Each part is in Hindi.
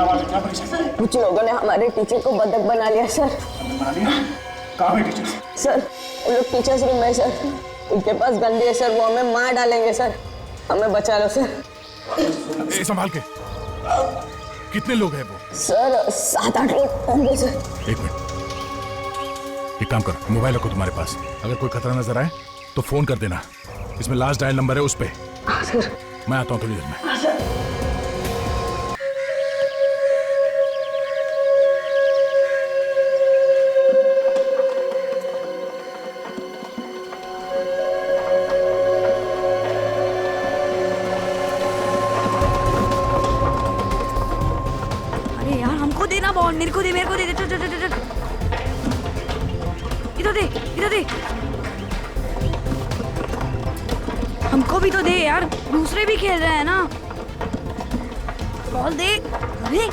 क्या बात है, क्या परेशान? कुछ लोगों ने हमारे टीचर को बंधक बना लिया सर। बना लिया? कहाँ है टीचर? सर वो लोग टीचर्स रूम में सर, उनके पास गंदी है सर, वो हमें मार डालेंगे सर, हमें बचा लो सर। संभाल के। कितने लोग हैं वो? सर 7-8 लोग होंगे सर। एक मिनट, एक काम कर, मोबाइल रखो तुम्हारे पास, अगर कोई खतरा नजर आए तो फोन कर देना, इसमें लास्ट डायल नंबर है उस पे। हाँ सर। मैं आता हूँ थोड़ी देर में। हाँ सर। देना बॉल, मेरे को दे, इधर दे। हमको भी तो दे यार, दूसरे भी खेल रहे हैं ना। बॉल दे। अरे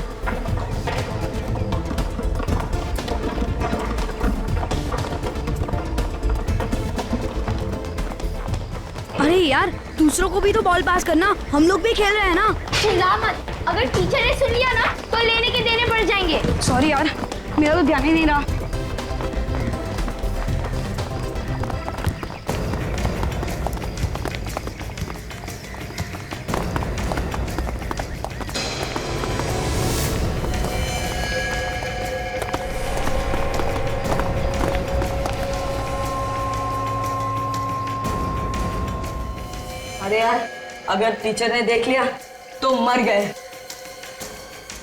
अरे यार, दूसरों को भी तो बॉल पास करना, हम लोग भी खेल रहे हैं ना। चिल्ला मत, अगर टीचर ने सुन लिया ना तो लेने के देने पड़ जाएंगे। सॉरी यार, मेरा तो ध्यान ही नहीं रहा। अरे यार, अगर टीचर ने देख लिया तो मर गए।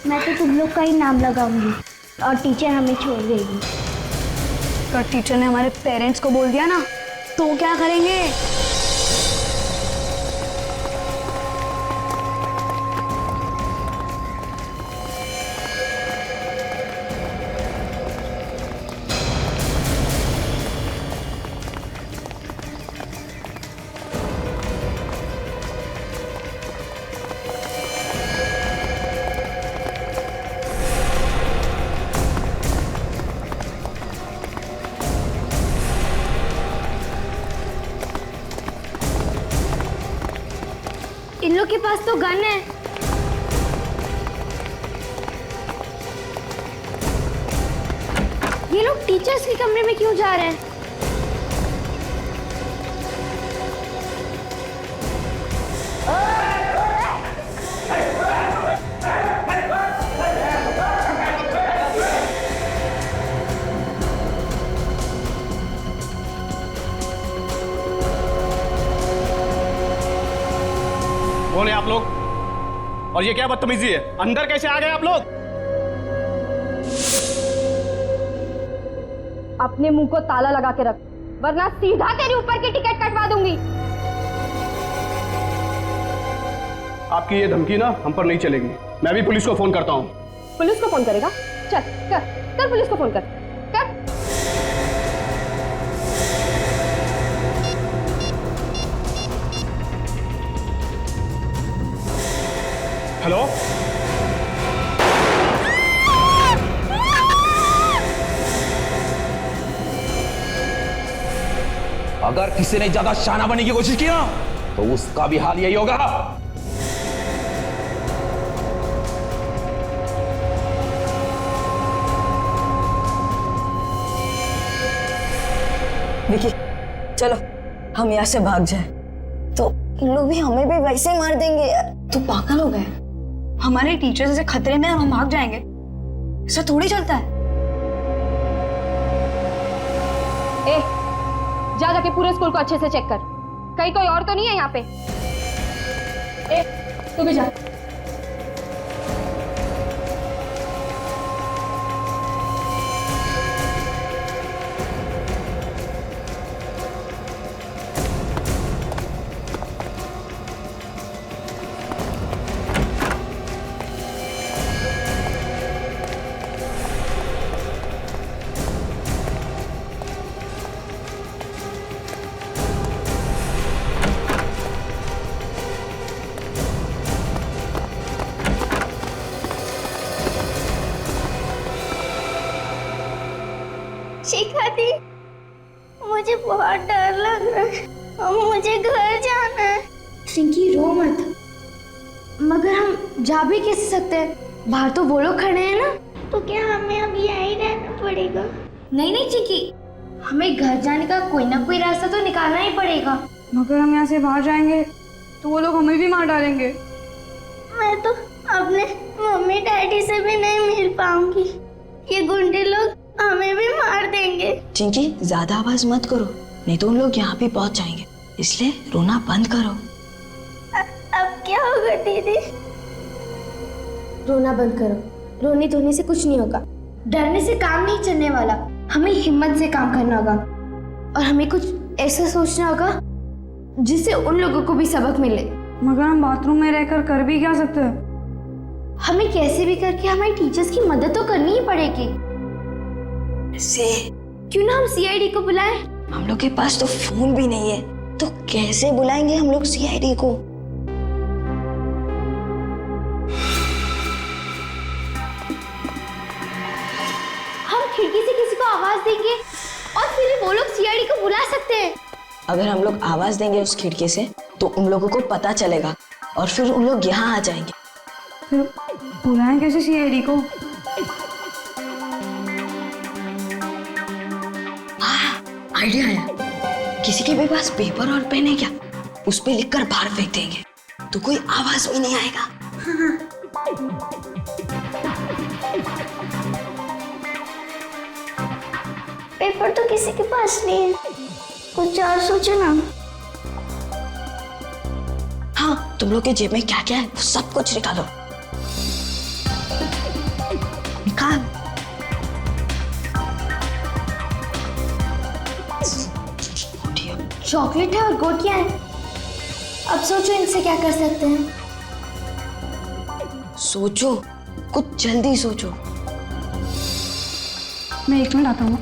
मैं तो तुम लोग का ही नाम लगाऊंगी और टीचर हमें छोड़ देगी। अगर टीचर ने हमारे पेरेंट्स को बोल दिया ना तो क्या करेंगे? इन लोग के पास तो गन है। ये लोग टीचर्स के कमरे में क्यों जा रहे हैं? कौन है आप लोग? और ये क्या बदतमीजी है? अंदर कैसे आ गए आप लोग? अपने मुंह को ताला लगा के रख, वरना सीधा तेरे ऊपर की टिकट कटवा दूंगी। आपकी ये धमकी ना हम पर नहीं चलेगी। मैं भी पुलिस को फोन करता हूँ। पुलिस को फोन करेगा? चल कर पुलिस को फोन कर। हेलो, अगर किसी ने ज्यादा शाना बनने की कोशिश की ना तो उसका भी हाल यही होगा। विकी, चलो हम यहाँ से भाग जाए। तो इन लोग भी हमें भी वैसे ही मार देंगे यार। तू पागल हो गए? हमारे टीचर जैसे खतरे में हम भाग जाएंगे, ऐसा थोड़ी चलता है। ए, जा जाके पूरे स्कूल को अच्छे से चेक कर, कहीं कोई और तो नहीं है यहाँ पे। ए, तू भी जा। शिखा दी, मुझे बहुत डर लग रहा है और मुझे घर जाना है। रिंकी रो मत, मगर हम जा भी कैसे सकते हैं? बाहर तो वो लोग खड़े हैं ना। तो क्या हमें अब यहीं रहना पड़ेगा? नहीं नहीं चिकी, हमें घर जाने का कोई ना कोई रास्ता तो निकालना ही पड़ेगा। मगर हम यहाँ से बाहर जाएंगे तो वो लोग हमें भी मार डालेंगे। मैं तो अपने मम्मी डैडी से भी नहीं मिल पाऊंगी, ये गुंडे लोग हमें भी मार देंगे। चिंकी ज्यादा आवाज मत करो, नहीं तो उन लोग यहाँ भी पहुँच जाएंगे, इसलिए रोना बंद करो। अब क्या होगा दीदी? रोना बंद करो, रोने धोने से कुछ नहीं होगा, डरने से काम नहीं चलने वाला। हमें हिम्मत से काम करना होगा और हमें कुछ ऐसा सोचना होगा जिससे उन लोगों को भी सबक मिले। मगर हम बाथरूम में रहकर कर भी क्या सकते हैं? हमें कैसे भी करके हमारे टीचर्स की मदद तो करनी ही पड़ेगी। से क्यों ना हम सीआईडी को बुलाएं? हम लोग के पास तो फोन भी नहीं है, तो कैसे बुलाएंगे हम लोग सीआईडी को? हम खिड़की से किसी को आवाज देंगे और फिर वो लोग सीआईडी को बुला सकते हैं। अगर हम लोग आवाज देंगे उस खिड़की से तो उन लोगों को पता चलेगा और फिर उन लोग यहाँ आ जाएंगे। फिर बुलाएं कैसे सीआईडी को? आइडिया आया, किसी के भी पास पेपर और पेन है क्या? उस पे लिखकर बाहर फेंक देंगे तो कोई आवाज भी नहीं आएगा। पेपर तो किसी के पास नहीं है, कुछ और सोचो ना। हाँ, तुम लोग के जेब में क्या क्या है वो सब कुछ निकालो। निकाल। चॉकलेट है और गोटियां हैं। अब सोचो इनसे क्या कर सकते हैं। सोचो, कुछ जल्दी सोचो। मैं 1 मिनट आता हूँ।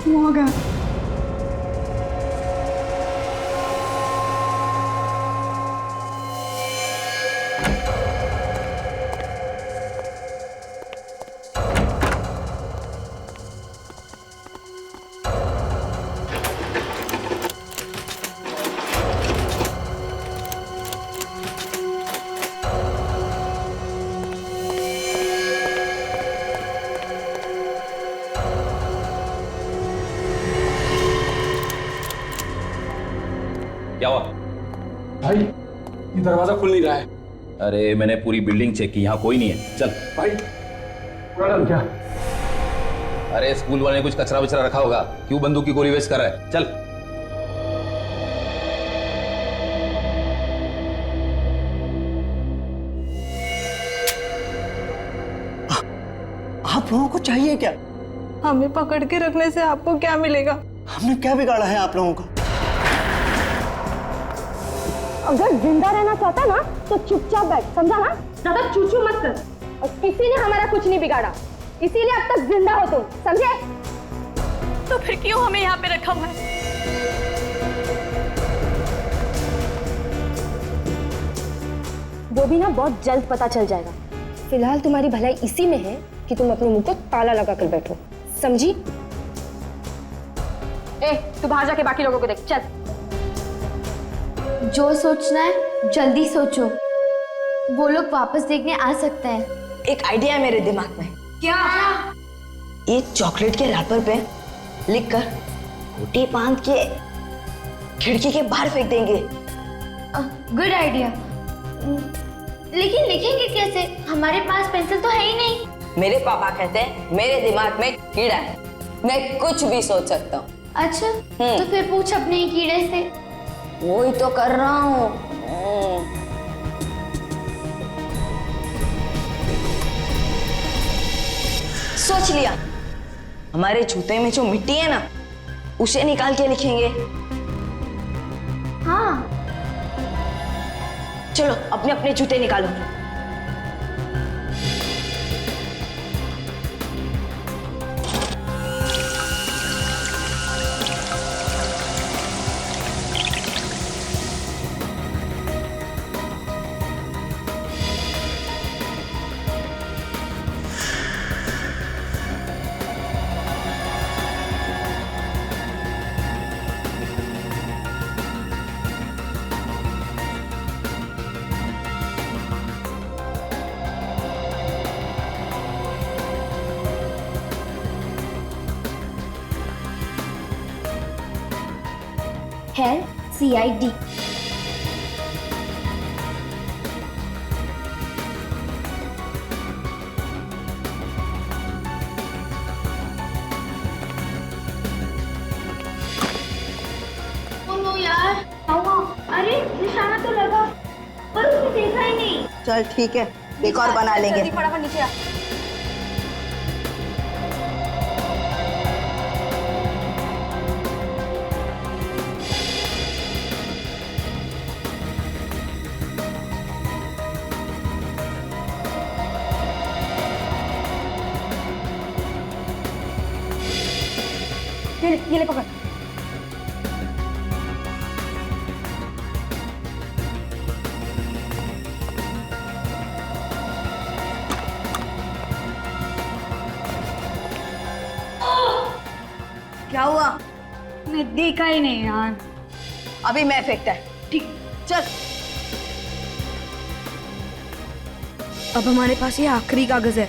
वो आ गया। क्या हुआ? भाई ये दरवाजा खुल नहीं रहा है। अरे मैंने पूरी बिल्डिंग चेक की, यहाँ कोई नहीं है। चल भाई मैडम क्या? अरे स्कूल वाले ने कुछ कचरा वचरा रखा होगा, क्यों बंदूक की गोली वेस्ट कर रहा है? चल। आप लोगों को चाहिए क्या? हमें पकड़ के रखने से आपको क्या मिलेगा? हमने क्या बिगाड़ा है आप लोगों का? अगर जिंदा रहना चाहता ना तो चुपचाप बैठ, समझा ना? ज्यादा चूचू मत कर। और किसी ने हमारा कुछ नहीं बिगाड़ा, इसीलिए अब तक जिंदा हो तुम, समझे? तो फिर क्यों हमें यहाँ पे रखा हुआ है? वो भी ना बहुत जल्द पता चल जाएगा। फिलहाल तुम्हारी भलाई इसी में है कि तुम अपने मुंह को ताला लगा कर बैठो, समझी? ए, तू बाहर जाके बाकी लोगों को देख। चल। जो सोचना है जल्दी सोचो, वो लोग वापस देखने आ सकते हैं। एक आइडिया है मेरे दिमाग में। क्या? ये चॉकलेट के रैपर पे लिखकर गोटी बांध के खिड़की के बाहर फेंक देंगे। Good idea. लेकिन लिखेंगे कैसे? हमारे पास पेंसिल तो है ही नहीं। मेरे पापा कहते हैं मेरे दिमाग में कीड़ा है, मैं कुछ भी सोच सकता हूँ। अच्छा, तो फिर पूछ अपने ही कीड़े से। वो ही तो कर रहा हूँ। सोच लिया, हमारे जूते में जो मिट्टी है ना उसे निकाल के लिखेंगे। हाँ, चलो अपने अपने जूते निकालो। है CID। यार अरे निशाना तो लगा पर उसने देखा ही नहीं। चल ठीक है, एक और बना लेंगे। जल्दी फटाफट नीचे आ। ये ले पकड़। क्या हुआ? मैं देखा ही नहीं यार। अभी मैं फेंकता है। ठीक, चल। अब हमारे पास ये आखिरी कागज है।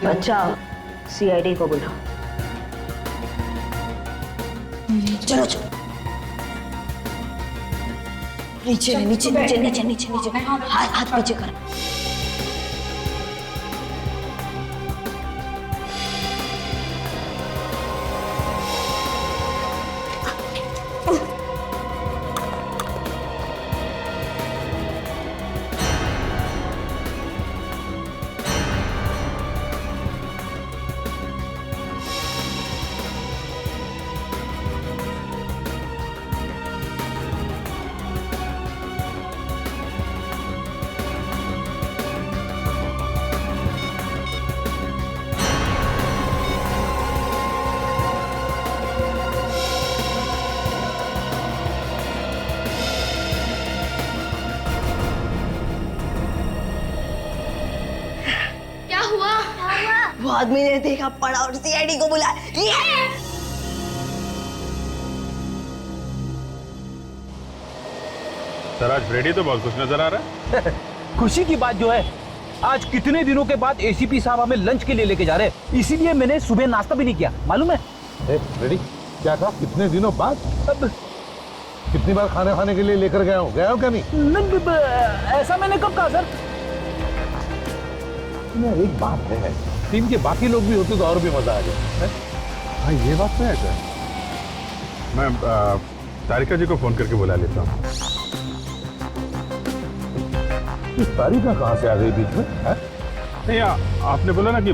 बच्चा CID को बुलाओ। चलो चलो, नीचे नीचे नीचे नीचे नीचे नीचे, हाथ पीछे कर। वो आदमी ने देखा, पड़ा और CID को बुलाया। सर आज फ्रेडी तो बहुत खुश नजर आ रहा है। खुशी की बात जो है, आज कितने दिनों के बाद ACP साहब हमें लंच के लिए लेके जा रहे हैं, इसीलिए मैंने सुबह नाश्ता भी नहीं किया, मालूम है? रेडी क्या था? कितने दिनों बाद? अब कितनी बार खाने खाने के लिए लेकर गया हूँ क्या नहीं? ऐसा मैंने कब कहा सर? एक बात है, टीम के बाकी लोग भी होते तो और भी मजा आ जाए। हाँ ये बात तो है। मैं तारिका जी को फोन करके बुला लेता हूँ। तारिका कहाँ से आ गई बीच में? नहीं आपने बोला ना कि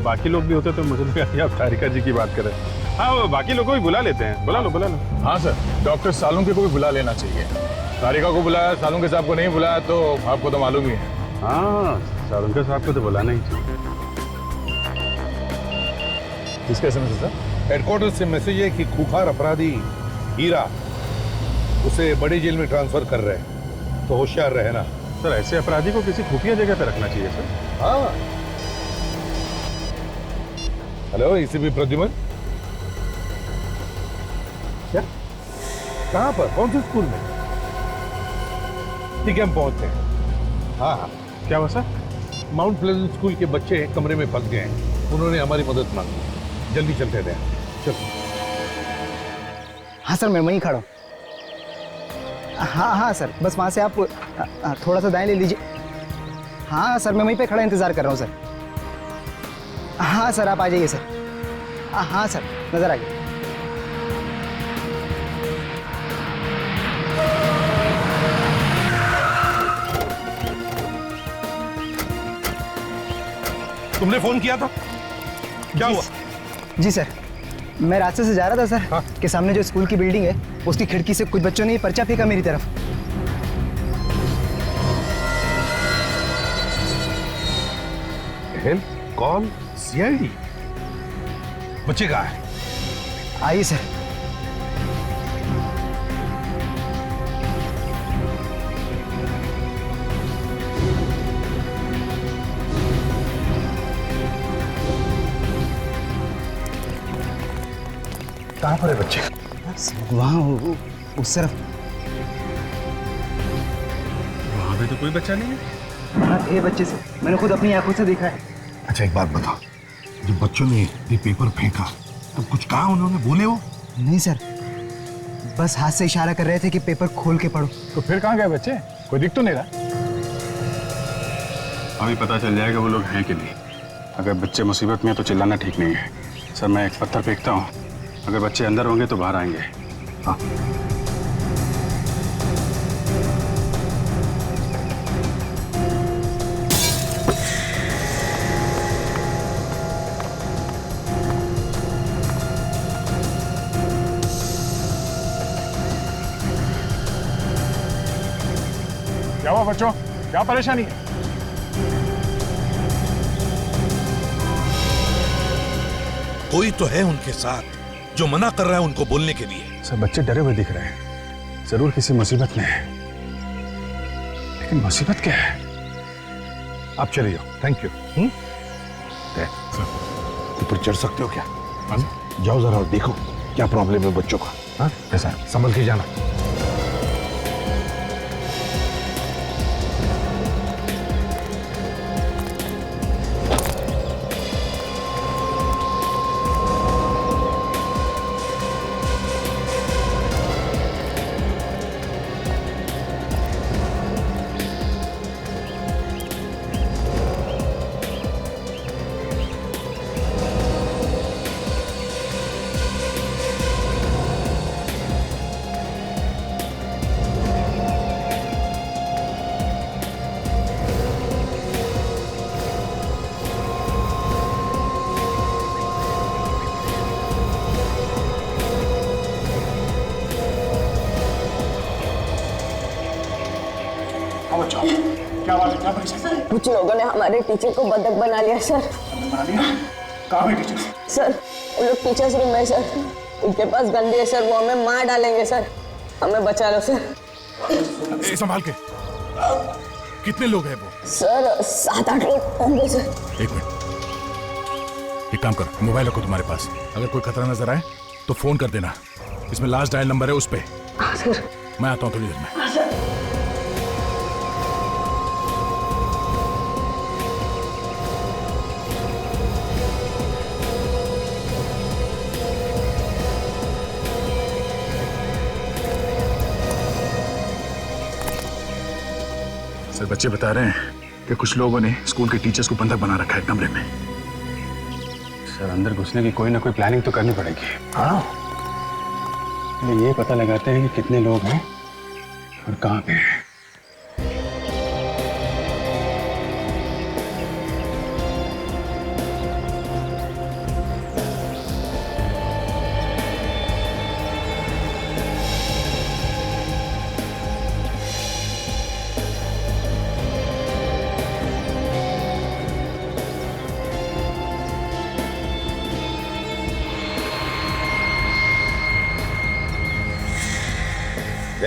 बाकी लोग भी होते तो मुझे लगा कि आप तारिका जी की बात करें। हाँ वो बाकी लोग को भी बुला लेते हैं, बुला लो बुला लो। हाँ सर, डॉक्टर सालुंके को भी बुला लेना चाहिए। तारिका को बुलाया, सालुंके साहब को नहीं बुलाया तो आपको तो मालूम ही है। हाँ सालुंके साहब को तो बुलाना ही चाहिए। किसका SMS है सर? हेडक्वार्टर से मैसेज है कि खूंखार अपराधी हीरा उसे बड़ी जेल में ट्रांसफर कर रहे हैं, तो होशियार रहना। सर ऐसे अपराधी को किसी खुफिया जगह पे रखना चाहिए सर। हाँ। हेलो ACP प्रद्युमन, क्या कहाँ पर, कौन से स्कूल में? ठीक है हम पहुंचते हैं। हाँ क्या हुआ सर? माउंट प्लेजेंट स्कूल के बच्चे कमरे में फंस गए हैं, उन्होंने हमारी मदद मांगी, जल्दी चलते हैं। चलो। हाँ सर मैं वहीं खड़ा हूँ। हाँ सर, बस वहाँ से आप थोड़ा सा दाएं ले लीजिए। हाँ सर मैं वहीं पे खड़ा इंतज़ार कर रहा हूँ सर। हाँ सर आप आ जाइए सर। हाँ सर नज़र आ गया। तुमने फोन किया था? क्या हुआ? जी सर, मैं रास्ते से जा रहा था सर। हाँ? कि सामने जो स्कूल की बिल्डिंग है उसकी खिड़की से कुछ बच्चों ने पर्चा फेंका मेरी तरफ। हेल्प कॉल CID, बच्चे कहाँ है? आइए सर। कहाँ पर है बच्चे? वहाँ उस तरफ। अभी तो कोई बच्चा नहीं है। हाँ थे बच्चे से, मैंने खुद अपनी आंखों से देखा है। अच्छा एक बात बताओ, जब बच्चों ने ये पेपर फेंका तब कुछ कहा उन्होंने, बोले वो? नहीं सर, बस हाथ से इशारा कर रहे थे कि पेपर खोल के पढ़ो। तो फिर कहाँ गए बच्चे? कोई दिख तो नहीं रहा। अभी पता चल जाएगा वो लोग हैं कि नहीं। अगर बच्चे मुसीबत में हैं तो चिल्लाना ठीक नहीं है। सर मैं एक पत्थर फेंकता हूँ, अगर बच्चे अंदर होंगे तो बाहर आएंगे। हाँ क्या हुआ बच्चों, क्या परेशानी है? कोई तो है उनके साथ जो मना कर रहा है उनको बोलने के लिए। सब बच्चे डरे हुए दिख रहे हैं, जरूर किसी मुसीबत में है। लेकिन मुसीबत क्या है? आप चले जाओ। Thank you. ऊपर चढ़ सकते हो क्या? जाओ जरा और देखो क्या प्रॉब्लम है बच्चों का। हाँ ऐसा संभल के जाना। क्या बात है, क्या परेशानी? कुछ लोगों ने हमारे टीचर को बंधक बना लिया सर। बना लिया? कहाँ है टीचर? सर वो लोग टीचर्स रूम में सर, उनके पास गंदी है सर, वो हमें मार डालेंगे सर, हमें बचा लो सर। संभाल के। कितने लोग हैं वो? सर 7-8 लोग होंगे सर। एक मिनट, एक काम करो, मोबाइल रखो तुम्हारे पास, अगर कोई खतरा नजर आए तो फोन कर देना। इसमें लास्ट डायल नंबर है, उस पे। हाँ सर। मैं आता हूँ थोड़ी देर में। हाँ सर। सर बच्चे बता रहे हैं कि कुछ लोगों ने स्कूल के टीचर्स को बंधक बना रखा है कमरे में। सर अंदर घुसने की कोई ना कोई प्लानिंग तो करनी पड़ेगी। हाँ ये पता लगाते हैं कि कितने लोग हैं और कहाँ पे हैं।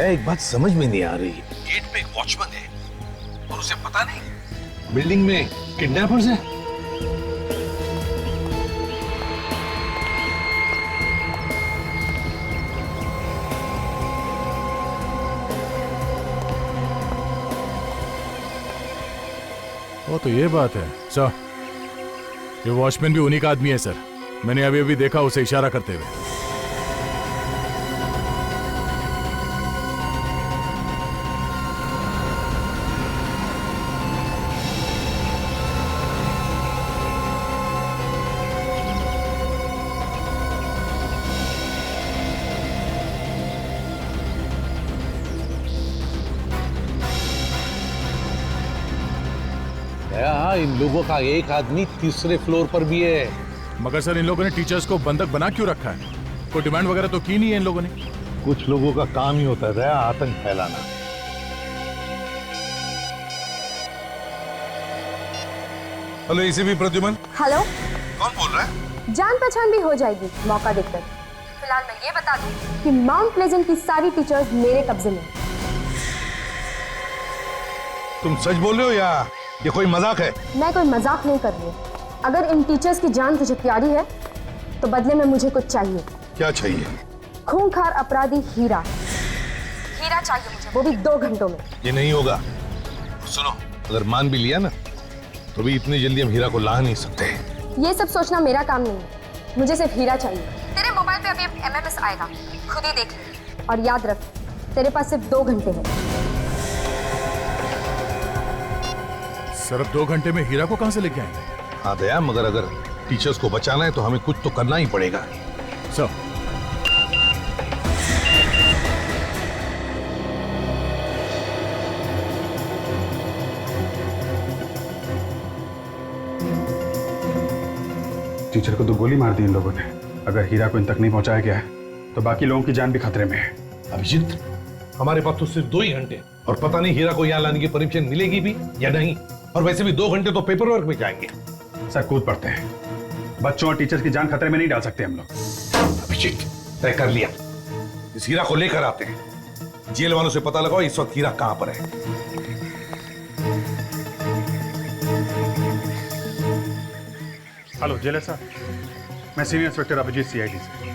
एक बात समझ में नहीं आ रही, गेट पे एक वॉचमैन है और उसे पता नहीं बिल्डिंग में किडनैपर्स हैं। वो तो ये बात है सर, ये वॉचमैन भी उन्हीं का आदमी है सर, मैंने अभी अभी देखा उसे इशारा करते हुए। इन लोगों का एक आदमी तीसरे फ्लोर पर भी है। मगर सर इन लोगों ने टीचर्स को बंधक बना क्यों रखा है? कोई डिमांड वगैरह तो की नहीं है इन लोगों ने। कुछ लोगों का काम ही होता है आतंक फैलाना। Hello ACP Pradyuman. हेलो, कौन बोल रहा है? जान पहचान भी हो जाएगी मौका देखकर। फिलहाल मैं ये बता दूं कि माउंट प्लेजेंट की सारी टीचर्स मेरे कब्जे में हैं। तुम सच बोल रहे हो या ये कोई मजाक है? मैं कोई मजाक नहीं कर रही हूँ। अगर इन टीचर्स की जान तुझे प्यारी है तो बदले में मुझे कुछ चाहिए। क्या चाहिए? खूंखार अपराधी हीरा चाहिए मुझे, वो भी 2 घंटों में। ये नहीं होगा। सुनो, अगर मान भी लिया ना तो भी इतनी जल्दी हम हीरा को ला नहीं सकते। ये सब सोचना मेरा काम नहीं है, मुझे सिर्फ हीरा चाहिए। तेरे मोबाइल पे अभी MMS आएगा, खुद ही देख ले। और याद रख, तेरे पास सिर्फ 2 घंटे हैं। सर अब 2 घंटे में हीरा को कहां से लेके आएंगे? हाँ दया, मगर अगर टीचर्स को बचाना है तो हमें कुछ तो करना ही पड़ेगा। सर टीचर को तो गोली मार दी इन लोगों ने। अगर हीरा को इन तक नहीं पहुंचाया गया है तो बाकी लोगों की जान भी खतरे में है। अभिजीत, हमारे पास तो सिर्फ 2 ही घंटे और पता नहीं हीरा को यहाँ लाने की परमिशन मिलेगी भी या नहीं। और वैसे भी 2 घंटे तो पेपर वर्क में जाएंगे। सर कूद पड़ते हैं, बच्चों और टीचर्स की जान खतरे में नहीं डाल सकते हम लोग। अभिजीत, तय कर लिया, इस हीरा को लेकर आते हैं। जेल वालों से पता लगाओ इस वक्त हीरा कहां पर है। हेलो जेलर साहब, मैं सीनियर इंस्पेक्टर अभिजीत CID से।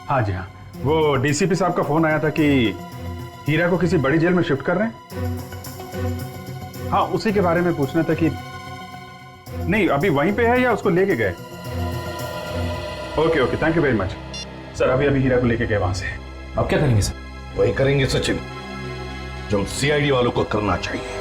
हाँ जी हाँ, वो DCP साहब का फोन आया था कि हीरा को किसी बड़ी जेल में शिफ्ट कर रहे हैं। हाँ, उसी के बारे में पूछना था कि नहीं अभी वहीं पे है या उसको लेके गए। Okay okay, thank you very much sir. अभी हीरा को लेके गए वहां से। अब क्या करेंगे सर? वही करेंगे सचिन जो CID वालों को करना चाहिए।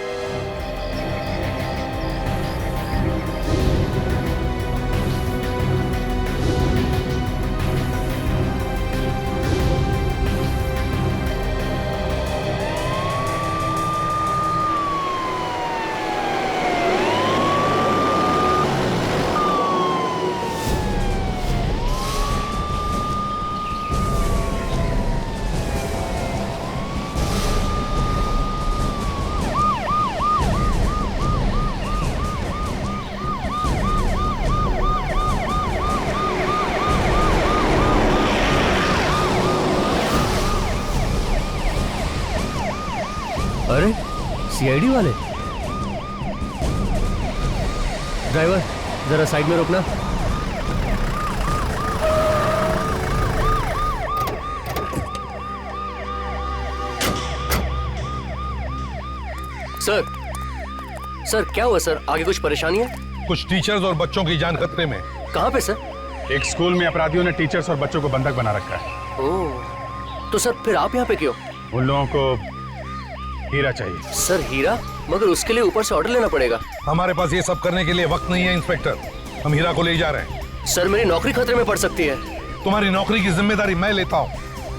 अरे CID वाले। ड्राइवर जरा साइड में रोकना। सर क्या हुआ सर? आगे कुछ परेशानी है? कुछ टीचर्स और बच्चों की जान खतरे में। कहाँ पे सर? एक स्कूल में अपराधियों ने टीचर्स और बच्चों को बंधक बना रखा है। ओह, तो सर फिर आप यहाँ पे क्यों? उन लोगों को हीरा चाहिए। सर हीरा? मगर उसके लिए ऊपर से ऑर्डर लेना पड़ेगा। हमारे पास ये सब करने के लिए वक्त नहीं है इंस्पेक्टर। हम हीरा को ले जा रहे हैं। सर मेरी नौकरी खतरे में पड़ सकती है। तुम्हारी नौकरी की जिम्मेदारी मैं लेता हूँ।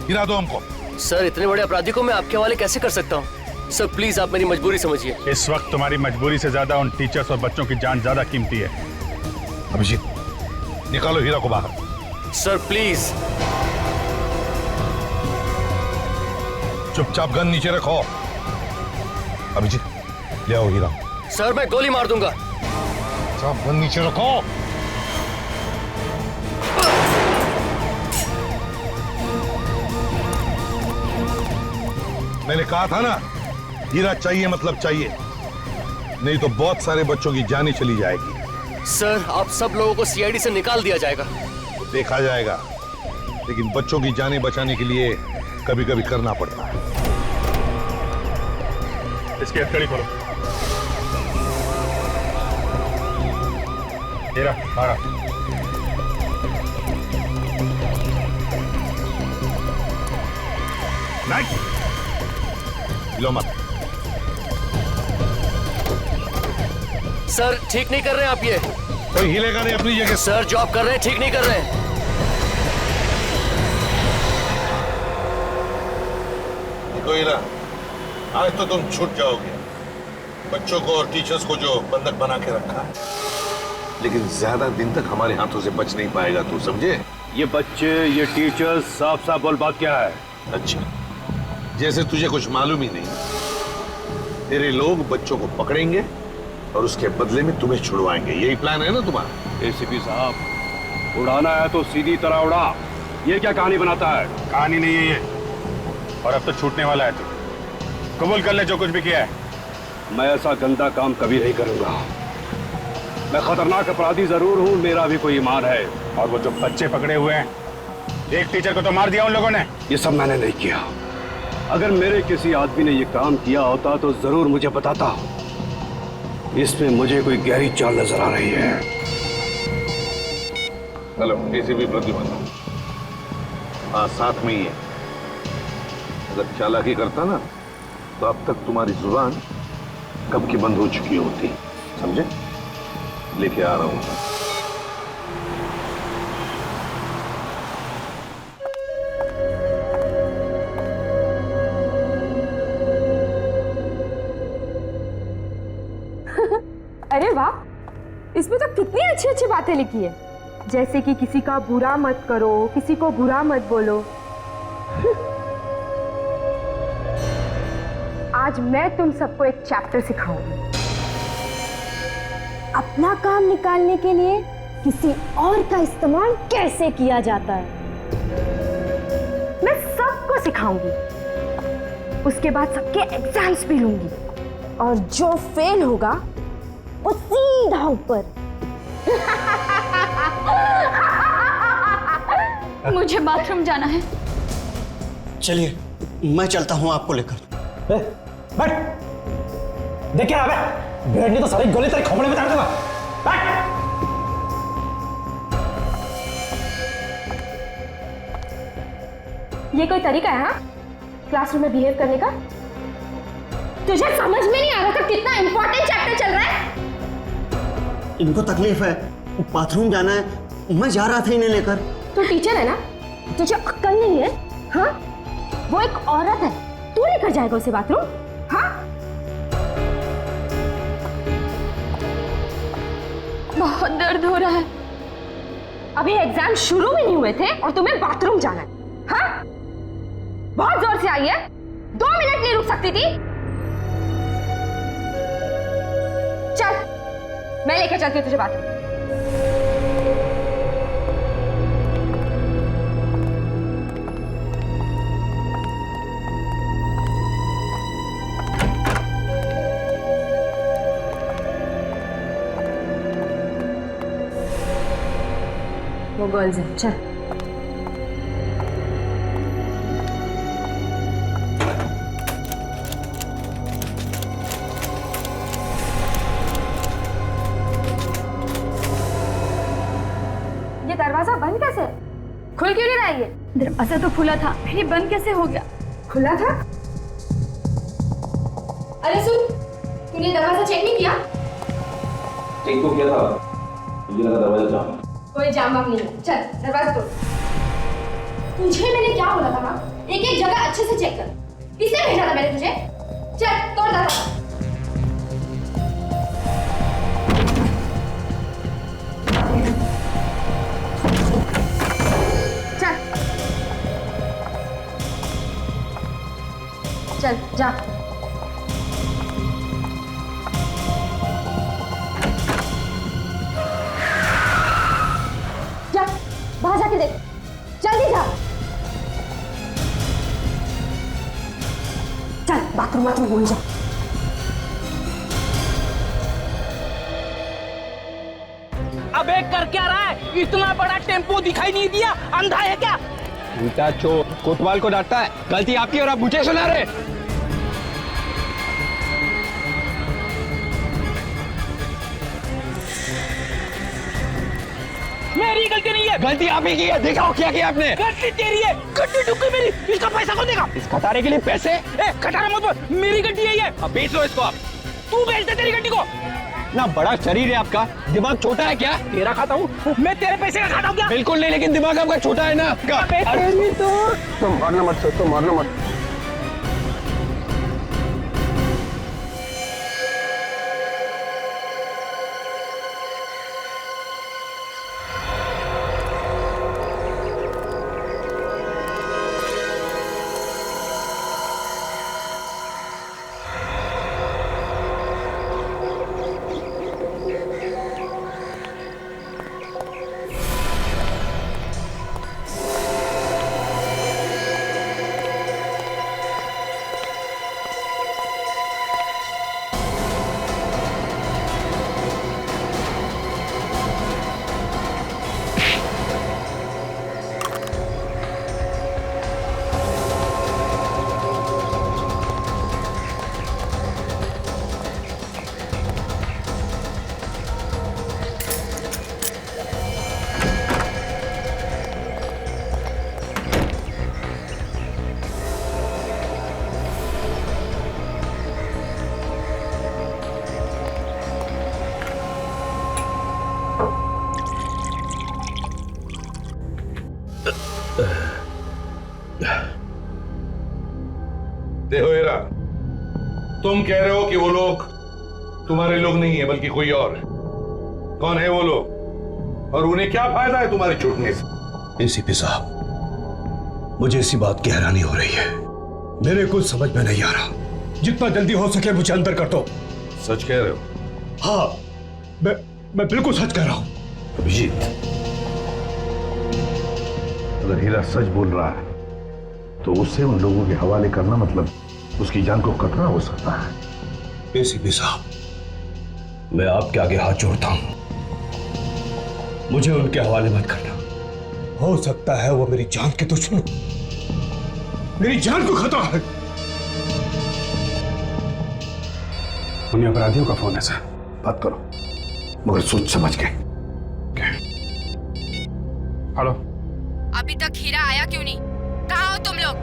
हीरा दो हमको। सर इतने बड़े अपराधी को मैं आपके हवाले कैसे कर सकता हूँ? सर प्लीज आप मेरी मजबूरी समझिए। इस वक्त तुम्हारी मजबूरी से ज्यादा उन टीचर्स और बच्चों की जान ज्यादा कीमती है। अभिजीत, निकालो हीरा को बाहर। Sir please. चुपचाप गन नीचे रखो। अभिजीत, ले आओ हीरा। सर मैं गोली मार दूंगा। सब गन नीचे रखो। मैंने कहा था ना, हीरा चाहिए मतलब चाहिए, नहीं तो बहुत सारे बच्चों की जान ही चली जाएगी। सर आप सब लोगों को CID से निकाल दिया जाएगा। देखा जाएगा, लेकिन बच्चों की जानें बचाने के लिए कभी कभी करना पड़ता है। इसकी हथकड़ी खोलो। हीरा बाहर आ। लो मत। सर ठीक नहीं कर रहे हैं आप ये। कोई हिलेगा नहीं अपनी जगह। सर जो आप कर रहे हैं ठीक नहीं कर रहे हैं। देखो हीरा, आज तो तुम छूट जाओगे। बच्चों को और टीचर्स को जो बंधक बना के रखा है, लेकिन ज्यादा दिन तक हमारे हाथों से बच नहीं पाएगा, तू समझे? ये बच्चे, ये टीचर्स, साफ साफ बोल बात क्या है? अच्छा, जैसे तुझे कुछ मालूम ही नहीं। तेरे लोग बच्चों को पकड़ेंगे और उसके बदले में तुम्हें छुड़वाएंगे। यही प्लान है ना तुम्हारा? ACP साहब, उड़ाना है तो सीधी तरह उड़ा। ये क्या कहानी बनाता है? कहानी नहीं है ये, और अब तो छूटने वाला है। तू कबूल कर ले जो कुछ भी किया है। मैं ऐसा गंदा काम कभी नहीं करूंगा। मैं खतरनाक अपराधी जरूर हूँ, मेरा भी कोई ईमान है। और वो जो बच्चे पकड़े हुए हैं, एक टीचर को तो मार दिया उन लोगों ने। ये सब मैंने नहीं किया। अगर मेरे किसी आदमी ने ये काम किया होता तो जरूर मुझे बताता। इसमें मुझे कोई गहरी चाल नजर आ रही है। Hello, ACP Pradyuman. हाँ, साथ में ही है। अगर चालाकी करता ना तो अब तक तुम्हारी जुबान कब की बंद हो चुकी होती, समझे? लेके आ रहा हूं। अरे वाह, इसमें तो कितनी अच्छी अच्छी बातें लिखी है, जैसे कि किसी का बुरा मत करो, किसी को बुरा मत बोलो। आज मैं तुम सबको एक चैप्टर सिखाऊंगी। अपना काम निकालने के लिए किसी और का इस्तेमाल कैसे किया जाता है, मैं सबको सिखाऊंगी। उसके बाद सबके एग्जाम्स भी लूंगी और जो फेल होगा वो सीधा ऊपर। मुझे बाथरूम जाना है। चलिए, मैं चलता हूँ आपको लेकर। बैठ। देख क्या है, बैठनी तो सारी गोली तेरे खोपड़े में डाल दूंगा। बैठ। ये कोई तरीका है हाँ? क्लासरूम में बिहेव करने का? तुझे समझ में नहीं आ रहा था कितना इंपॉर्टेंट चैप्टर चल रहा है? इनको तकलीफ है, बाथरूम जाना है, मैं जा रहा था इन्हें लेकर। तू टीचर है ना, तुझे अक्ल नहीं है? हाँ, वो एक औरत है, तू लेकर जाएगा उसे बाथरूम? हाँ, बहुत दर्द हो रहा है। अभी एग्जाम शुरू भी नहीं हुए थे और तुम्हें बाथरूम जाना है? हाँ, बहुत जोर से आई है, 2 मिनट नहीं रुक सकती थी? चल, मैं लेकर चलती हूँ तुझे बाथरूम। वो गर्ल्स है, चल। ये दरवाजा बंद कैसे? खुल क्यों नहीं रहा है ये? दरवाजा तो खुला था, फिर ये बंद कैसे हो गया? खुला था? अरे सुन, तूने दरवाजा चेक नहीं किया? चेक तो किया था, मुझे लगा दरवाजा जाम। कोई जाम वाम नहीं है, चल दरवाजा तोड़। तुझे मैंने क्या बोला था माँ? एक एक जगह अच्छे से चेक कर। इसलिए भेजा था मैंने तुझे। चल तोड़ दरवाजा। चल जा। जा, बाहर जाके देख, जल्दी जा। चल बाथरूम भूल जा। अबे कर क्या रहा है? इतना बड़ा टेम्पो दिखाई नहीं दिया? अंधा है क्या? उल्टा चोर कोतवाल को डांटता है। गलती आपकी और आप मुझे सुना रहे। मेरी गलती नहीं है। गलती आप ही की है। दिखाओ क्या किया आपने। गलती तेरी है। गड्डी डूब गई मेरी। इसका पैसा कौन देगा? इस खटारे के लिए पैसे? खटारा मत बोल, मेरी गड्डी है ये। अब बेच लो इसको आप। तू बेच दे तेरी गड्डी को। ना बड़ा शरीर है आपका, दिमाग छोटा है क्या? तेरा खाता हूँ मैं, तेरे पैसे का खाता हूँ क्या? बिल्कुल नहीं, लेकिन दिमाग आपका छोटा है ना। तो मारना मत सर, तो मारना मत। देखो हीरा, तुम कह रहे हो कि वो लोग तुम्हारे लोग नहीं है बल्कि कोई और है। कौन है वो लोग और उन्हें क्या फायदा है तुम्हारे छूटने से? एसीपी साहब, मुझे इसी बात की हैरानी हो रही है। मेरे कुछ समझ में नहीं आ रहा। जितना जल्दी हो सके मुझे अंदर कर दो। सच कह रहे हो? हाँ, मैं बिल्कुल सच कह रहा हूं। अभिजीत, अगर हीरा सच बोल रहा है तो उसे उन लोगों के हवाले करना मतलब उसकी जान को खतरा हो सकता है। एसीपी साहब, मैं आपके आगे हाथ जोड़ता हूं, मुझे उनके हवाले मत करना। हो सकता है वो मेरी जान के दुश्मन, मेरी जान को खतरा है। उन्हें अपराधियों का फोन है सर। बात करो मगर सोच समझ के। हेलो, अभी तक हीरा आया क्यों नहीं? कहाँ हो तुम लोग?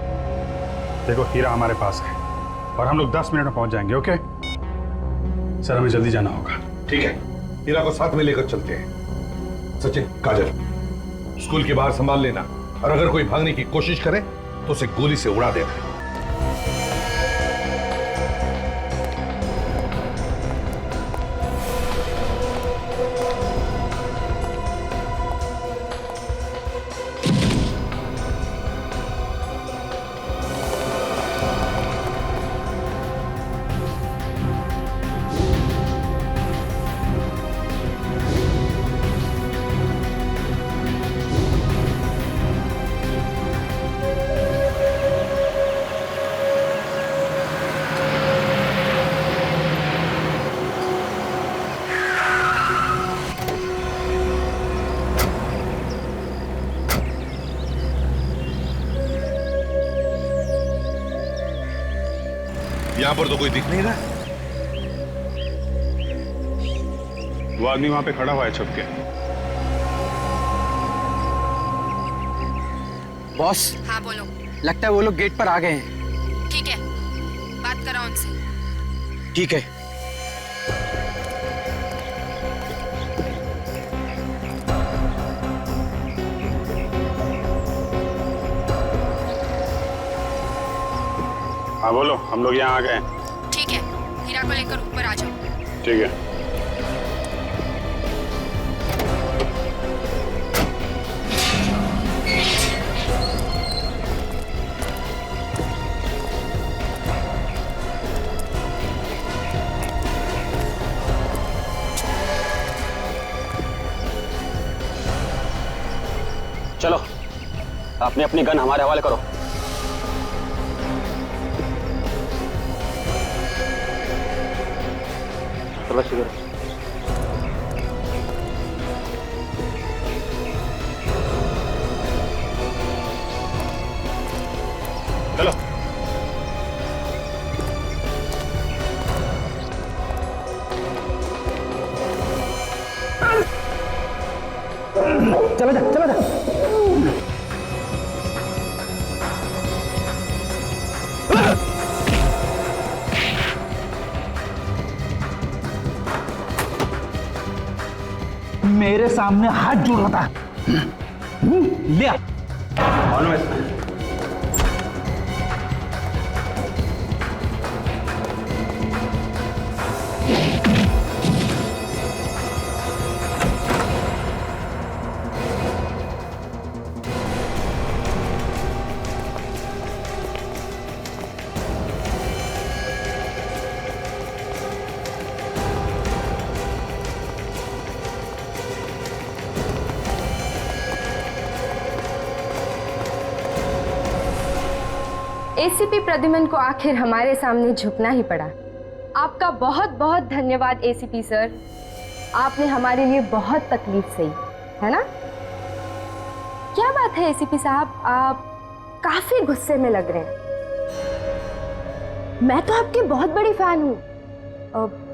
देखो हीरा हमारे पास है और हम लोग 10 मिनट में पहुंच जाएंगे। ओके सर, हमें जल्दी जाना होगा। ठीक है, हीरा को साथ में लेकर चलते हैं। सचिन, काजल, स्कूल के बाहर संभाल लेना और अगर कोई भागने की कोशिश करे तो उसे गोली से उड़ा देना। यहां पर तो कोई दिख नहीं रहा। वो आदमी वहां पे खड़ा हुआ है छुप के। बॉस, हाँ बोलो। लगता है वो लोग गेट पर आ गए हैं। ठीक है, बात करो उनसे। ठीक है। हाँ बोलो, हम लोग यहाँ आ गए। ठीक है, हीरा को लेकर ऊपर आ जाओ। ठीक है। चलो, अपनी अपनी गन हमारे हवाले करो। चलो चलो जा, चलो जा। मेरे सामने हाथ जोड़ रहा था। ले आ। मालूम है एसीपी प्रद्युमन को आखिर हमारे सामने झुकना ही पड़ा। आपका बहुत बहुत धन्यवाद एसीपी सर, आपने हमारे लिए बहुत तकलीफ सही, है ना? क्या बात है एसीपी साहब, आप काफी गुस्से में लग रहे हैं। मैं तो आपकी बहुत बड़ी फैन हूँ।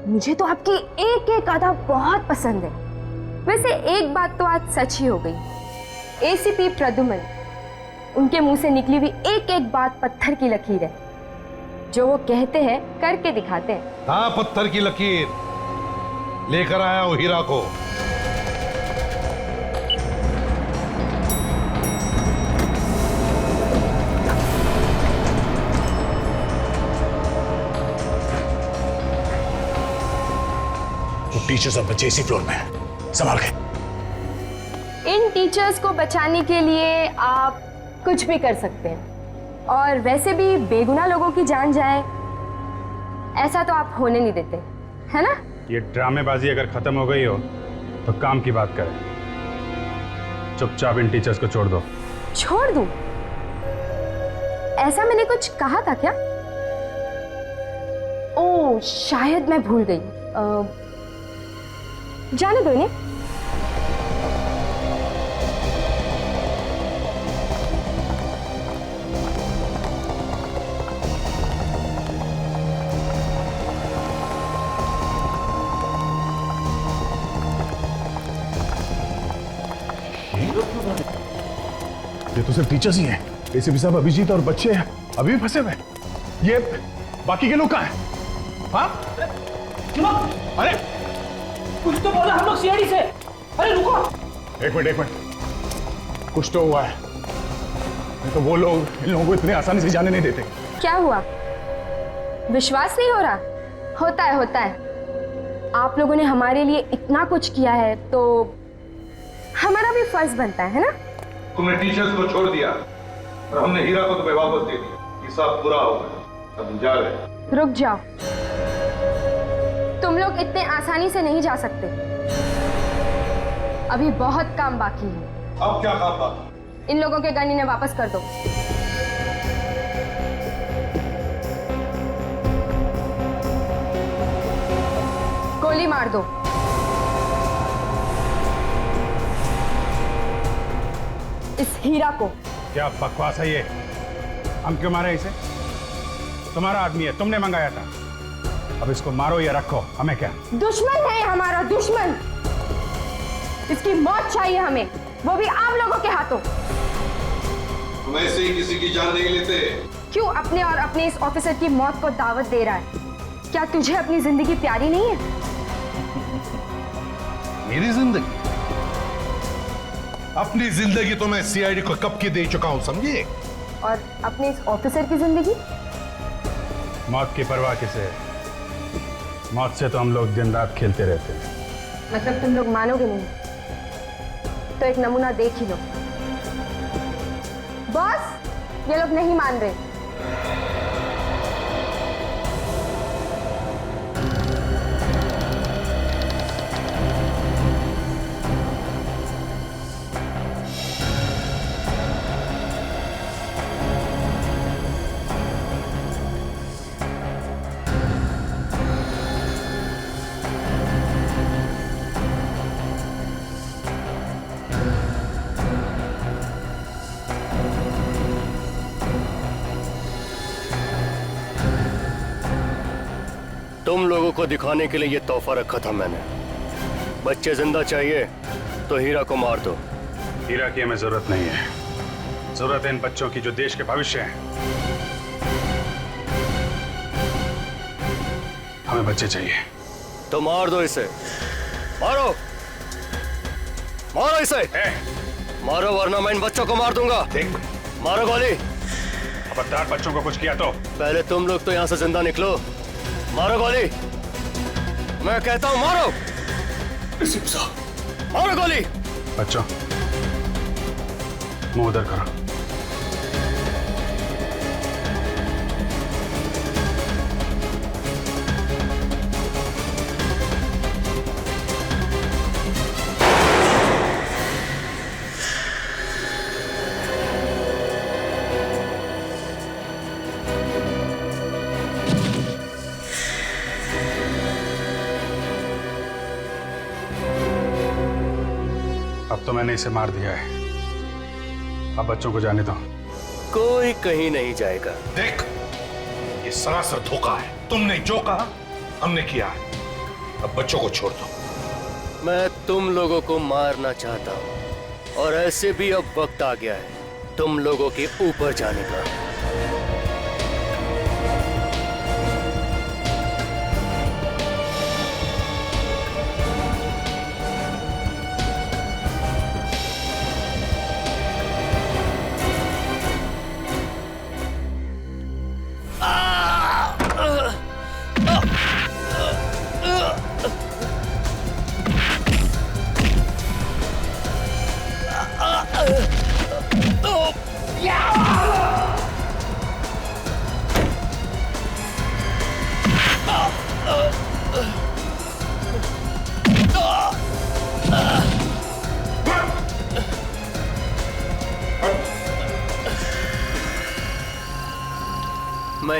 मुझे तो आपकी एक एक अदा बहुत पसंद है। वैसे एक बात तो आज सच ही हो गई, एसीपी प्रद्युमन, उनके मुंह से निकली हुई एक एक बात पत्थर की लकीर है। जो वो कहते हैं करके दिखाते हैं। हाँ, पत्थर की लकीर लेकर आया हूं हीरा को। टीचर्स और बच्चे इसी फ्लोर में हैं। संभाल के। इन टीचर्स को बचाने के लिए आप कुछ भी कर सकते हैं, और वैसे भी बेगुनाह लोगों की जान जाए ऐसा तो आप होने नहीं देते, है ना? ये ड्रामेबाजी अगर खत्म हो गई हो तो काम की बात करें। चुपचाप इन टीचर्स को छोड़ दो। छोड़ दूं? ऐसा मैंने कुछ कहा था क्या? ओह, शायद मैं भूल गई। जाने दो इन्हें। ये तो सिर्फ टीचर्स ही हैं। एसीपी साहब, अभिजीत और बच्चे अभी भी फंसे हुए। ये बाकी के लोग कहाँ हैं? हाँ? अरे कुछ तो बोला, हम लोग सीआईडी से। अरे रुको, एक मिनट, कुछ तो हुआ है। नहीं तो वो लोग इन लोगों को इतने आसानी से जाने नहीं देते। क्या हुआ? विश्वास नहीं हो रहा? होता है। आप लोगों ने हमारे लिए इतना कुछ किया है तो हमारा भी फर्ज बनता है ना? तुमने टीचर्स को छोड़ दिया और हमने हीरा को तुम्हें वापस दे दिया। हिसाब पूरा हो गया, अब जा रहे। रुक जाओ, तुम लोग इतने आसानी से नहीं जा सकते। अभी बहुत काम बाकी है। अब क्या काम बाकी? इन लोगों के गन इन्हें वापस कर दो। गोली मार दो। इस हीरा को। क्या बकवास है ये? हम क्यों मारे इसे? तुम्हारा आदमी है, तुमने मंगाया था। अब इसको मारो या रखो, हमें क्या? दुश्मन है हमारा, दुश्मन। इसकी मौत चाहिए हमें, वो भी आप लोगों के हाथों। तुम ऐसे ही किसी की जान नहीं लेते। क्यों अपने और अपने इस ऑफिसर की मौत को दावत दे रहा है? क्या तुझे अपनी जिंदगी प्यारी नहीं है? मेरी जिंदगी? अपनी जिंदगी तो मैं सीआईडी को कब की दे चुका हूं, समझिए। और अपने इस ऑफिसर की जिंदगी? मौत की परवाह किसे? मौत से तो हम लोग दिन रात खेलते रहते हैं। मतलब तुम लोग मानोगे नहीं? तो एक नमूना देख ही लो। बॉस, ये लोग नहीं मान रहे। तुम लोगों को दिखाने के लिए ये तोहफा रखा था मैंने। बच्चे जिंदा चाहिए तो हीरा को मार दो। हीरा की हमें जरूरत नहीं है। जरूरत है इन बच्चों की जो देश के भविष्य हैं। हमें बच्चे चाहिए। तो मार दो इसे। मारो, मारो इसे। मारो वरना मैं इन बच्चों को मार दूंगा। देख, मारो गोली। खबरदार बच्चों को कुछ किया तो। पहले तुम लोग तो यहाँ से जिंदा निकलो। मारो गोली, मैं कहता हूँ मारो। मारो गोली। बच्चों, मुंह उधर करो। अब तो मैंने इसे मार दिया है, अब बच्चों को जाने दो। कोई कहीं नहीं जाएगा। देख, ये सरासर धोखा है। तुमने जो कहा हमने किया है। अब बच्चों को छोड़ दो। मैं तुम लोगों को मारना चाहता हूं, और ऐसे भी अब वक्त आ गया है तुम लोगों के ऊपर जाने का।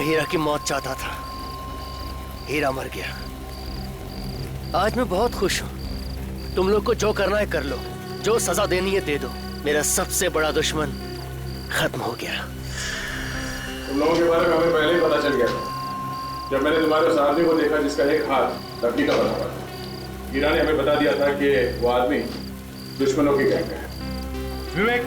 हीरा की मौत चाहता था, हीरा मर गया। आज मैं बहुत खुश हूं। तुम लोग को जो करना है कर लो, जो सजा देनी है दे दो। मेरा सबसे बड़ा दुश्मन खत्म हो गया। तुम लोगों के बारे में हमें पहले ही पता चल गया था। जब मैंने तुम्हारे उस आदमी को देखा जिसका एक हाथ लड़की का बना हुआ था, हीरा ने हमें बता दिया था कि वो आदमी दुश्मनों की गैंग है। विवेक,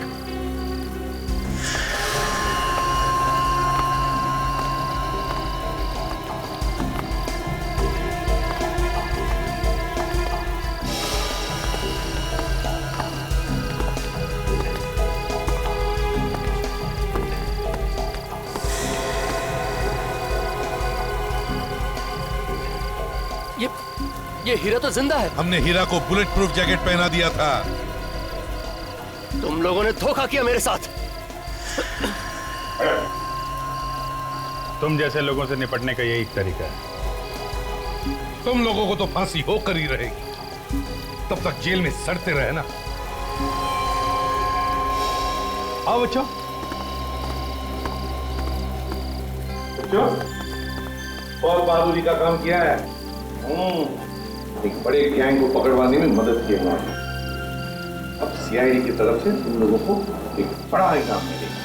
ये हीरा तो जिंदा है। हमने हीरा को बुलेट प्रूफ जैकेट पहना दिया था। तुम लोगों ने धोखा किया मेरे साथ। तुम जैसे लोगों से निपटने का यही तरीका है। तुम लोगों को तो फांसी होकर ही रहेगी, तब तक जेल में सड़ते रहे ना। आओ बच्चों, बहुत बहादुरी का काम किया है। एक बड़े गैंग को पकड़वाने में मदद की हमारी। अब सीआईडी की तरफ से तुम लोगों को एक बड़ा इनाम मिलेगा।